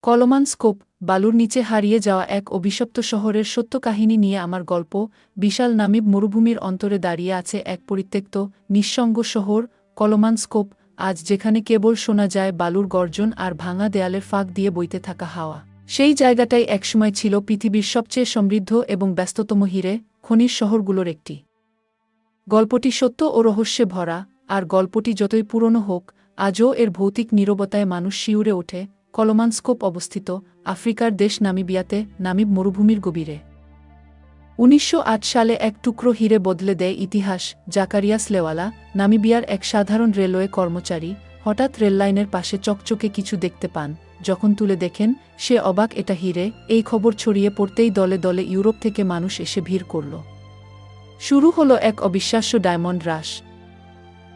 কলমানস্কোপ, বালুর নিচে হারিয়ে যাওয়া এক অভিশপ্ত শহরের সত্য কাহিনী নিয়ে আমার গল্প। বিশাল নামিব মরুভূমির অন্তরে দাঁড়িয়ে আছে এক পরিত্যক্ত, নিঃসঙ্গ শহর, কলমানস্কোপ, আজ যেখানে কেবল শোনা যায় বালুর গর্জন আর ভাঙা দেয়ালের ফাঁক দিয়ে বইতে থাকা হাওয়া। সেই জায়গাটাই একসময় ছিল পৃথিবীর সবচেয়ে সমৃদ্ধ এবং ব্যস্ততম হিরে খনির শহরগুলোর একটি। গল্পটি সত্য ও রহস্যে ভরা, আর গল্পটি যতই পুরনো হোক, আজও এর ভৌতিক নীরবতায় মানুষ শিউরে ওঠে। কলমানস্কোপ অবস্থিত আফ্রিকার দেশ নামিবিয়াতে, নামিব মরুভূমির গভীরে। ১৯০৮ সালে এক টুকরো হিরে বদলে দেয় ইতিহাস। জাকারিয়াস লেওয়ালা, নামিবিয়ার এক সাধারণ রেলওয়ে কর্মচারী, হঠাৎ রেললাইনের পাশে চকচকে কিছু দেখতে পান। যখন তুলে দেখেন, সে অবাক, এটা হিরে। এই খবর ছড়িয়ে পড়তেই দলে দলে ইউরোপ থেকে মানুষ এসে ভিড় করল। শুরু হলো এক অবিশ্বাস্য ডায়মন্ড রাশ।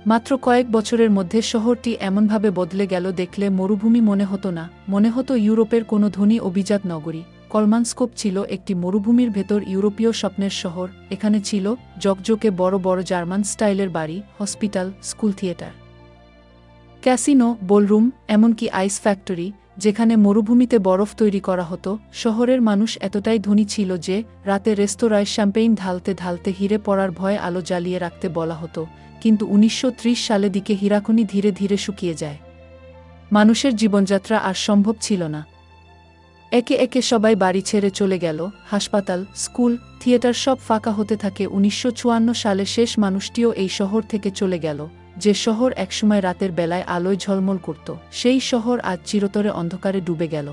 মাত্র কয়েক বছরের মধ্যে শহরটি এমনভাবে বদলে গেল, দেখলে মরুভূমি মনে হতো না, মনে হতো ইউরোপের কোনো ধনী অভিজাত নগরী। কলমানস্কোপ ছিল একটি মরুভূমির ভেতর ইউরোপীয় স্বপ্নের শহর। এখানে ছিল জকজকে বড় বড় জার্মান স্টাইলের বাড়ি, হসপিটাল, স্কুল, থিয়েটার, ক্যাসিনো, বোলরুম, এমনকি আইস ফ্যাক্টরি, যেখানে মরুভূমিতে বরফ তৈরি করা হতো। শহরের মানুষ এতটাই ধনী ছিল যে রাতে রেস্তোরাঁয় শ্যাম্পেইন ঢালতে ঢালতে হিরে পড়ার ভয়ে আলো জ্বালিয়ে রাখতে বলা হতো। কিন্তু ১৯৩০ সালে দিকে হীরাখনি ধীরে ধীরে শুকিয়ে যায়। মানুষের জীবনযাত্রা আর সম্ভব ছিল না। একে একে সবাই বাড়ি ছেড়ে চলে গেল। হাসপাতাল, স্কুল, থিয়েটার সব ফাঁকা হতে থাকে। ১৯৫৪ সালে শেষ মানুষটিও এই শহর থেকে চলে গেল। যে শহর একসময় রাতের বেলায় আলোয় ঝলমল করত, সেই শহর আজ চিরতরে অন্ধকারে ডুবে গেল।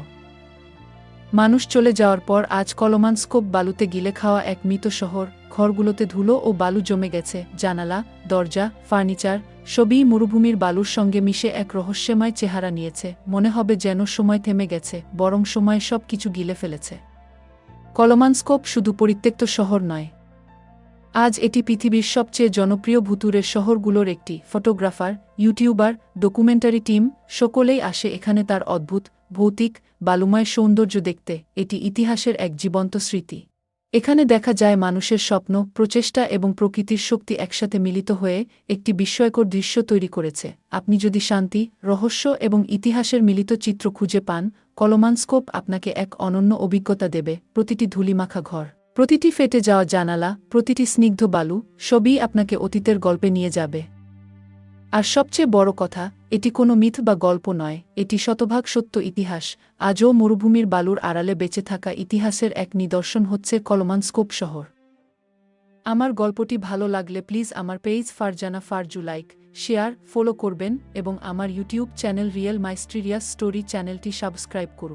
মানুষ চলে যাওয়ার পর আজ কলমানস্কোপ বালুতে গিলে খাওয়া এক মৃত শহর। ঘরগুলোতে ধুলো ও বালু জমে গেছে। জানালা, দরজা, ফার্নিচার সবই মরুভূমির বালুর সঙ্গে মিশে এক রহস্যময় চেহারা নিয়েছে। মনে হবে যেন সময় থেমে গেছে, বরং সময় সব কিছু গিলে ফেলেছে। কলমানস্কোপ শুধু পরিত্যক্ত শহর নয়, আজ এটি পৃথিবীর সবচেয়ে জনপ্রিয় ভুতুড়ের শহরগুলোর একটি। ফটোগ্রাফার, ইউটিউবার, ডকুমেন্টারি টিম সকলেই আসে এখানে তার অদ্ভুত, ভৌতিক, বালুময় সৌন্দর্য দেখতে। এটি ইতিহাসের এক জীবন্ত স্মৃতি। এখানে দেখা যায় মানুষের স্বপ্ন, প্রচেষ্টা এবং প্রকৃতির শক্তি একসাথে মিলিত হয়ে একটি বিস্ময়কর দৃশ্য তৈরি করেছে। আপনি যদি শান্তি, রহস্য এবং ইতিহাসের মিলিত চিত্র খুঁজে পান, কলমানস্কোপ আপনাকে এক অনন্য অভিজ্ঞতা দেবে। প্রতিটি ধূলিমাখা ঘর, প্রতিটি ফেটে যাওয়া জানালা, প্রতিটি স্নিগ্ধ বালু, সবই আপনাকে অতীতের গল্পে নিয়ে যাবে। আর সবচেয়ে বড় কথা, এটি কোনো মিথ বা গল্প নয়, এটি শতভাগ সত্য ইতিহাস। আজও মরুভূমির বালুর আড়ালে বেঁচে থাকা ইতিহাসের এক নিদর্শন হচ্ছে কলমানস্কোপ শহর। আমার গল্পটি ভালো লাগলে প্লিজ আমার page Farzana Farzu like, share, follow করবেন এবং আমার YouTube channel real mysterious story চ্যানেলটি সাবস্ক্রাইব করুন।